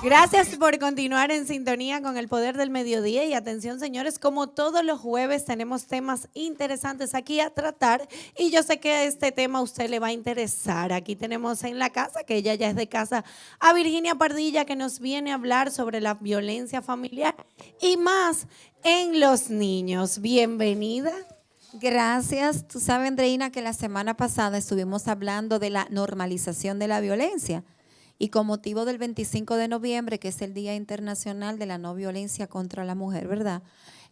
Gracias por continuar en sintonía con el poder del mediodía y atención señores, como todos los jueves tenemos temas interesantes aquí a tratar y yo sé que este tema a usted le va a interesar. Aquí tenemos en la casa, que ella ya es de casa, a Virginia Pardilla que nos viene a hablar sobre la violencia familiar y más en los niños. Bienvenida. Gracias. Tú sabes, Andreina, que la semana pasada estuvimos hablando de la normalización de la violencia y con motivo del 25 de noviembre, que es el Día Internacional de la No Violencia contra la Mujer, ¿verdad?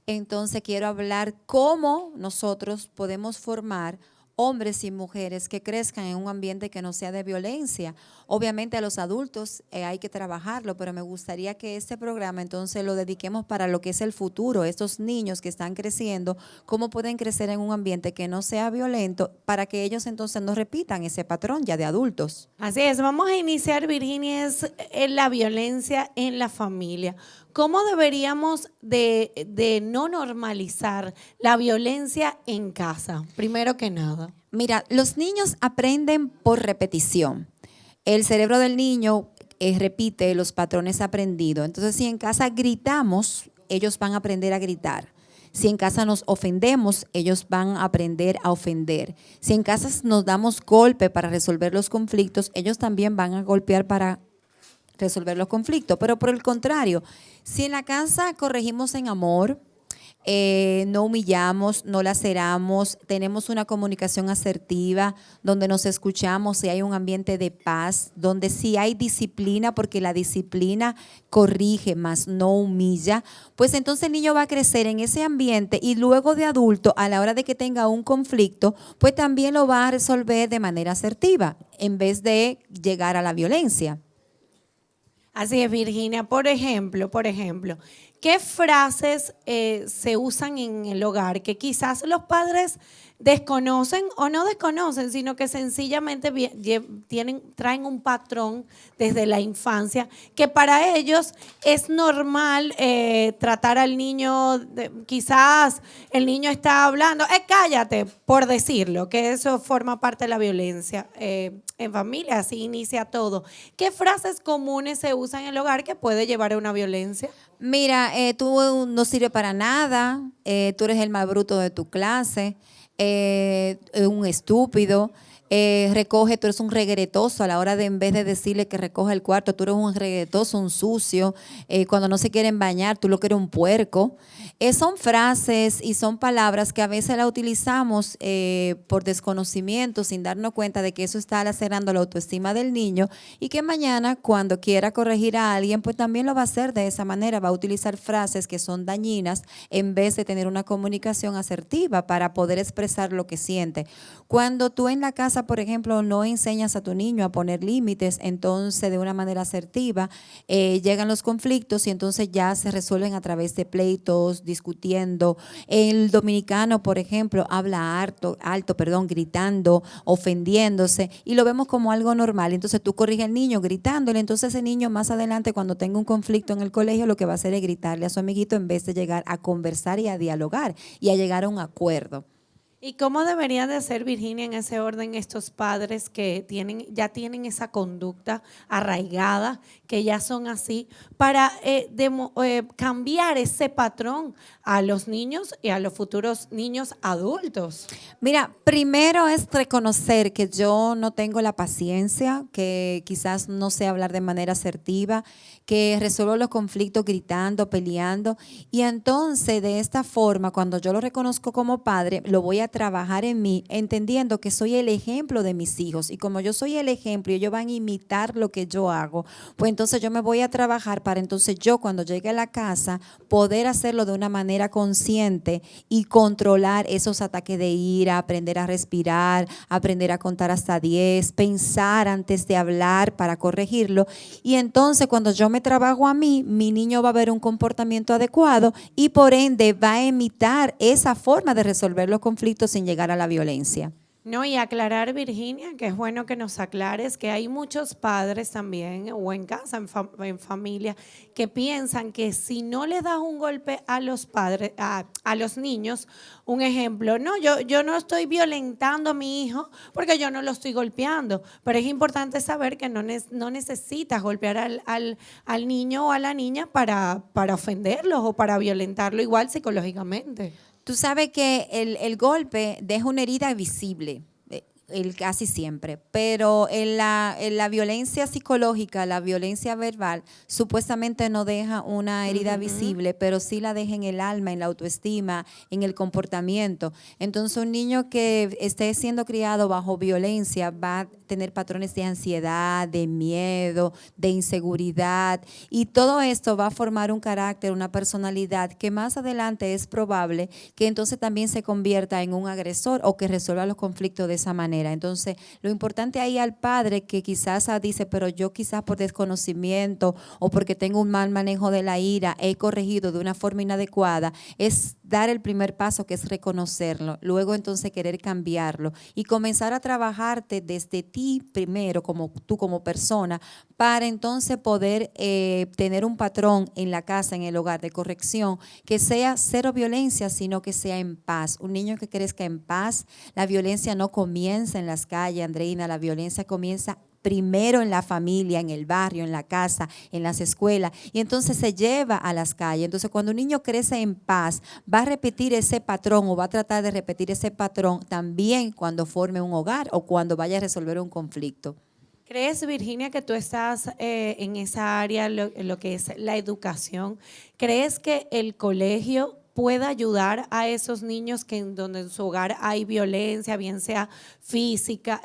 Entonces quiero hablar cómo nosotros podemos formar hombres y mujeres que crezcan en un ambiente que no sea de violencia. Obviamente a los adultos hay que trabajarlo, pero me gustaría que este programa entonces lo dediquemos para lo que es el futuro, estos niños que están creciendo, cómo pueden crecer en un ambiente que no sea violento para que ellos entonces no repitan ese patrón ya de adultos. Así es, vamos a iniciar, Virginia, es en la violencia en la familia. ¿Cómo deberíamos de no normalizar la violencia en casa? Primero que nada. Mira, los niños aprenden por repetición. El cerebro del niño repite los patrones aprendidos. Entonces, si en casa gritamos, ellos van a aprender a gritar. Si en casa nos ofendemos, ellos van a aprender a ofender. Si en casa nos damos golpe para resolver los conflictos, ellos también van a golpear para resolver los conflictos. Pero por el contrario, si en la casa corregimos en amor, no humillamos, no laceramos, tenemos una comunicación asertiva, donde nos escuchamos y hay un ambiente de paz, donde sí hay disciplina, porque la disciplina corrige, más no humilla, pues entonces el niño va a crecer en ese ambiente y luego de adulto, a la hora de que tenga un conflicto, pues también lo va a resolver de manera asertiva, en vez de llegar a la violencia. Así es, Virginia. Por ejemplo, ¿qué frases se usan en el hogar que quizás los padres desconocen o no desconocen, sino que sencillamente traen un patrón desde la infancia que para ellos es normal tratar al niño, quizás el niño está hablando, cállate, por decirlo, que eso forma parte de la violencia en familia, así inicia todo. ¿Qué frases comunes se usan en el hogar que puede llevar a una violencia? Mira, tú no sirves para nada, tú eres el más bruto de tu clase, un estúpido, recoge, tú eres un regueretoso a la hora de, en vez de decirle que recoja el cuarto, tú eres un regueretoso, un sucio, cuando no se quieren bañar, tú lo que eres un puerco. Son frases y son palabras que a veces la utilizamos por desconocimiento, sin darnos cuenta de que eso está lacerando la autoestima del niño y que mañana cuando quiera corregir a alguien, pues también lo va a hacer de esa manera, va a utilizar frases que son dañinas en vez de tener una comunicación asertiva para poder expresar lo que siente. Cuando tú en la casa, por ejemplo, no enseñas a tu niño a poner límites, entonces de una manera asertiva llegan los conflictos y entonces ya se resuelven a través de pleitos, discutiendo. El dominicano, por ejemplo, habla alto, gritando, ofendiéndose y lo vemos como algo normal. Entonces tú corriges al niño gritándole, entonces ese niño más adelante cuando tenga un conflicto en el colegio lo que va a hacer es gritarle a su amiguito en vez de llegar a conversar y a dialogar y a llegar a un acuerdo. ¿Y cómo deberían de ser, Virginia, en ese orden estos padres que ya tienen esa conducta arraigada, que ya son así, para cambiar ese patrón a los niños y a los futuros niños adultos? Mira, primero es reconocer que yo no tengo la paciencia, que quizás no sé hablar de manera asertiva, que resuelvo los conflictos gritando, peleando. Y entonces, de esta forma, cuando yo lo reconozco como padre, lo voy a trabajar en mí, entendiendo que soy el ejemplo de mis hijos. Y como yo soy el ejemplo y ellos van a imitar lo que yo hago, pues entonces yo me voy a trabajar para entonces yo, cuando llegue a la casa, poder hacerlo de una manera consciente y controlar esos ataques de ira, aprender a respirar, aprender a contar hasta 10, pensar antes de hablar para corregirlo. Y entonces cuando yo me trabajo a mí, mi niño va a ver un comportamiento adecuado y por ende va a imitar esa forma de resolver los conflictos sin llegar a la violencia. No, y aclarar, Virginia, que es bueno que nos aclares que hay muchos padres también, o en casa, en familia, que piensan que si no le das un golpe a los padres, a los niños, un ejemplo, no, yo no estoy violentando a mi hijo porque yo no lo estoy golpeando, pero es importante saber que no necesitas golpear al niño o a la niña para ofenderlos o para violentarlo igual psicológicamente. Tú sabes que el golpe deja una herida visible, casi siempre, pero en la violencia psicológica, la violencia verbal, supuestamente no deja una herida visible, pero sí la deja en el alma, en la autoestima, en el comportamiento. Entonces, un niño que esté siendo criado bajo violencia va a tener patrones de ansiedad, de miedo, de inseguridad, y todo esto va a formar un carácter, una personalidad que más adelante es probable que entonces también se convierta en un agresor o que resuelva los conflictos de esa manera. Entonces, lo importante ahí al padre que quizás dice, pero yo quizás por desconocimiento o porque tengo un mal manejo de la ira he corregido de una forma inadecuada, es dar el primer paso, que es reconocerlo, luego entonces querer cambiarlo y comenzar a trabajarte desde ti primero, como tú como persona, para entonces poder tener un patrón en la casa, en el hogar de corrección, que sea cero violencia, sino que sea en paz. Un niño que crezca en paz, la violencia no comienza en las calles, Andreina, la violencia comienza primero en la familia, en el barrio, en la casa, en las escuelas, y entonces se lleva a las calles. Entonces, cuando un niño crece en paz, va a repetir ese patrón o va a tratar de repetir ese patrón también cuando forme un hogar o cuando vaya a resolver un conflicto. ¿Crees, Virginia, que tú estás en esa área, lo que es la educación? ¿Crees que el colegio pueda ayudar a esos niños que donde en su hogar hay violencia, bien sea física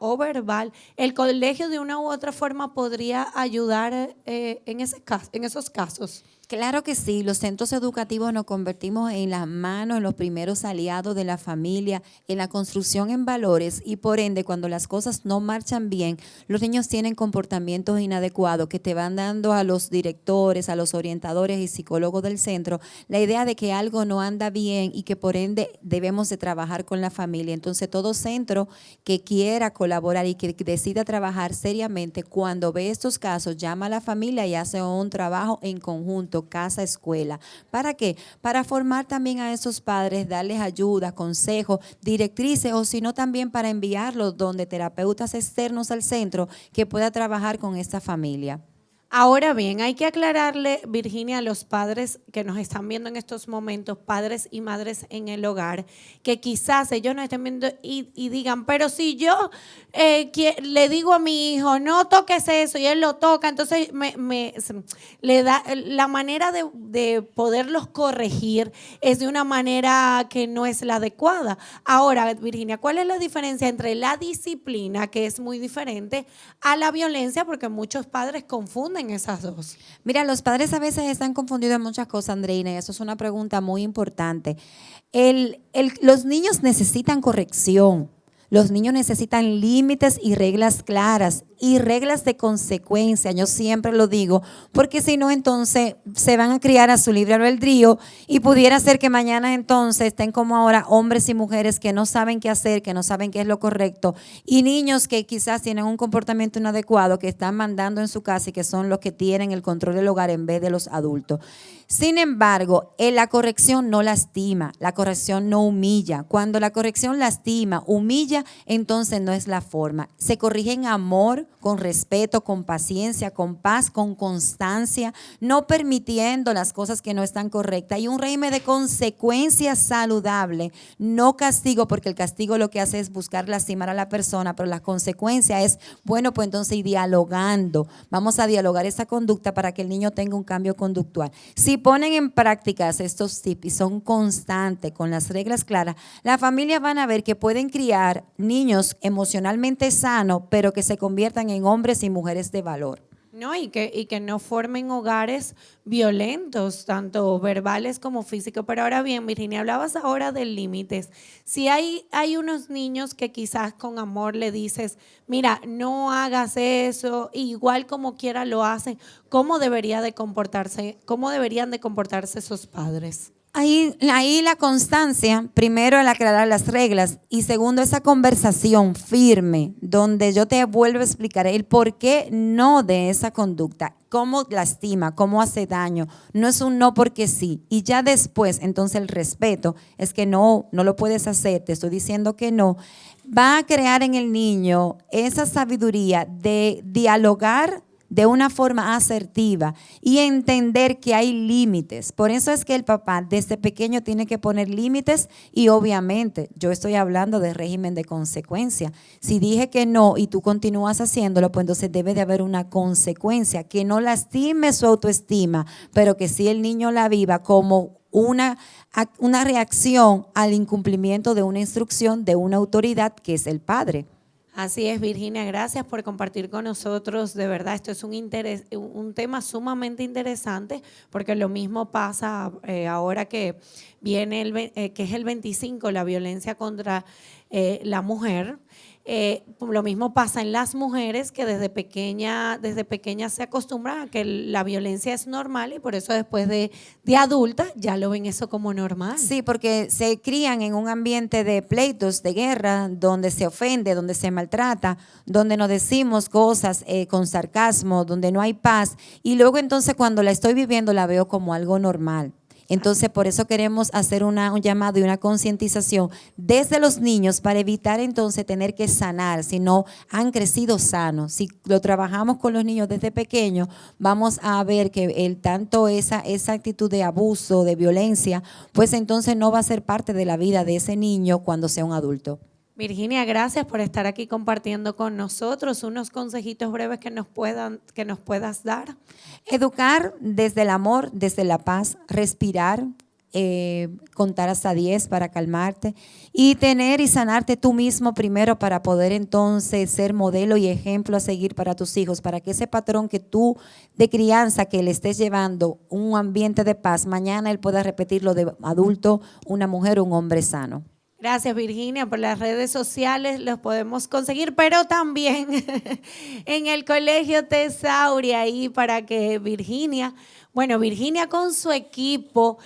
o verbal? ¿El colegio de una u otra forma podría ayudar en esos casos? Claro que sí, los centros educativos nos convertimos en las manos, en los primeros aliados de la familia, en la construcción en valores, y por ende cuando las cosas no marchan bien, los niños tienen comportamientos inadecuados que te van dando a los directores, a los orientadores y psicólogos del centro la idea de que algo no anda bien y que por ende debemos de trabajar con la familia. Entonces todo centro que quiera colaborar y que decida trabajar seriamente, cuando ve estos casos, llama a la familia y hace un trabajo en conjunto, casa, escuela. ¿Para qué? Para formar también a esos padres, darles ayuda, consejos, directrices, o si no también para enviarlos donde terapeutas externos al centro que pueda trabajar con esta familia. Ahora bien, hay que aclararle, Virginia, a los padres que nos están viendo en estos momentos, padres y madres en el hogar, que quizás ellos nos estén viendo y digan, pero si yo le digo a mi hijo, no toques eso, y él lo toca, entonces le da la manera de poderlos corregir es de una manera que no es la adecuada. Ahora, Virginia, ¿cuál es la diferencia entre la disciplina, que es muy diferente, a la violencia? Porque muchos padres confunden esas dos. Mira, los padres a veces están confundidos en muchas cosas, Andreina, y eso es una pregunta muy importante. Los niños necesitan corrección. Los niños necesitan límites y reglas claras y reglas de consecuencia, yo siempre lo digo, porque si no entonces se van a criar a su libre albedrío y pudiera ser que mañana entonces estén como ahora hombres y mujeres que no saben qué hacer, que no saben qué es lo correcto, y niños que quizás tienen un comportamiento inadecuado, que están mandando en su casa y que son los que tienen el control del hogar en vez de los adultos. Sin embargo, la corrección no lastima, la corrección no humilla. Cuando la corrección lastima, humilla, entonces no es la forma. Se corrige en amor, con respeto, con paciencia, con paz, con constancia, no permitiendo las cosas que no están correctas. Y un régimen de consecuencias saludable, no castigo, porque el castigo lo que hace es buscar lastimar a la persona, pero la consecuencia es, bueno, pues entonces ir dialogando. Vamos a dialogar esa conducta para que el niño tenga un cambio conductual. Si ponen en práctica estos tips y son constantes con las reglas claras, la familia van a ver que pueden criar niños emocionalmente sanos, pero que se conviertan en hombres y mujeres de valor. No, y que no formen hogares violentos, tanto verbales como físicos. Pero ahora bien, Virginia, hablabas ahora de límites. Si hay unos niños que quizás con amor le dices, mira, no hagas eso, igual como quiera lo hacen, ¿cómo deberían de comportarse esos padres? Ahí la constancia, primero el aclarar las reglas y segundo esa conversación firme donde yo te vuelvo a explicar el por qué no de esa conducta, cómo lastima, cómo hace daño, no es un no porque sí. Y ya después, entonces el respeto es que no lo puedes hacer, te estoy diciendo que no, va a crear en el niño esa sabiduría de dialogar de una forma asertiva y entender que hay límites. Por eso es que el papá desde pequeño tiene que poner límites y obviamente yo estoy hablando de régimen de consecuencia. Si dije que no y tú continúas haciéndolo, pues entonces debe de haber una consecuencia que no lastime su autoestima, pero que sí el niño la viva como una reacción al incumplimiento de una instrucción de una autoridad que es el padre. Así es, Virginia, gracias por compartir con nosotros. De verdad, esto es un tema sumamente interesante porque lo mismo pasa ahora que viene que es el 25, la violencia contra la mujer. Lo mismo pasa en las mujeres que desde pequeña se acostumbran a que la violencia es normal y por eso después de adultas ya lo ven eso como normal. Sí, porque se crían en un ambiente de pleitos, de guerra, donde se ofende, donde se maltrata, donde nos decimos cosas con sarcasmo, donde no hay paz y luego entonces cuando la estoy viviendo la veo como algo normal. Entonces, por eso queremos hacer un llamado y una concientización desde los niños para evitar entonces tener que sanar, si no han crecido sanos. Si lo trabajamos con los niños desde pequeños, vamos a ver que tanto esa actitud de abuso, de violencia, pues entonces no va a ser parte de la vida de ese niño cuando sea un adulto. Virginia, gracias por estar aquí compartiendo con nosotros unos consejitos breves que nos puedas dar. Educar desde el amor, desde la paz, respirar, contar hasta 10 para calmarte y tener y sanarte tú mismo primero para poder entonces ser modelo y ejemplo a seguir para tus hijos, para que ese patrón que tú de crianza que le estés llevando un ambiente de paz, mañana él pueda repetirlo de adulto, una mujer o un hombre sano. Gracias, Virginia, por las redes sociales los podemos conseguir, pero también en el Colegio Tesauri, ahí para que Virginia con su equipo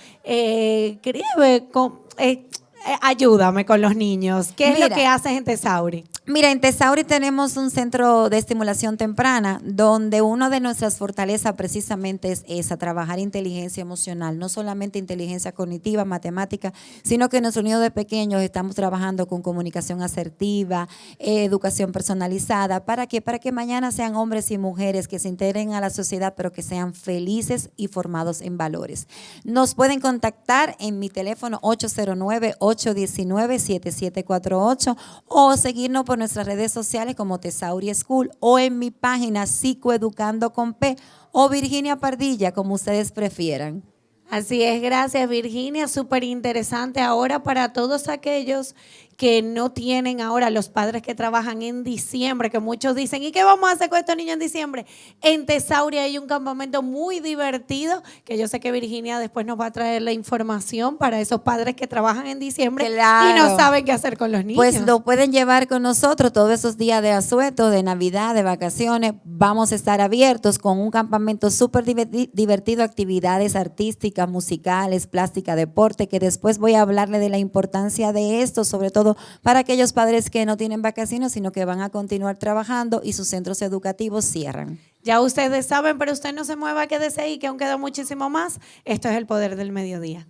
ayúdame con los niños. ¿Qué es lo que haces en Tesauri? Mira, en Tesauri tenemos un centro de estimulación temprana donde una de nuestras fortalezas precisamente es esa, trabajar inteligencia emocional, no solamente inteligencia cognitiva, matemática, sino que en nuestro niño de pequeños estamos trabajando con comunicación asertiva, educación personalizada, ¿para qué? Para que mañana sean hombres y mujeres que se integren a la sociedad, pero que sean felices y formados en valores. Nos pueden contactar en mi teléfono 809-819-7748 o seguirnos por nuestras redes sociales como Tesauri School o en mi página Psicoeducando con P o Virginia Pardilla, como ustedes prefieran. Así es, gracias Virginia, súper interesante ahora para todos aquellos que no tienen ahora los padres que trabajan en diciembre, que muchos dicen, ¿y qué vamos a hacer con estos niños en diciembre? En Tesauri hay un campamento muy divertido, que yo sé que Virginia después nos va a traer la información para esos padres que trabajan en diciembre y no saben qué hacer con los niños. Pues lo pueden llevar con nosotros todos esos días de asueto, de Navidad, de vacaciones. Vamos a estar abiertos con un campamento súper divertido, actividades artísticas, musicales, plástica, deporte, que después voy a hablarle de la importancia de esto, sobre todo para aquellos padres que no tienen vacaciones, sino que van a continuar trabajando y sus centros educativos cierran. Ya ustedes saben, pero usted no se mueva, quédese ahí, que aún queda muchísimo más. Esto es El Poder del Mediodía.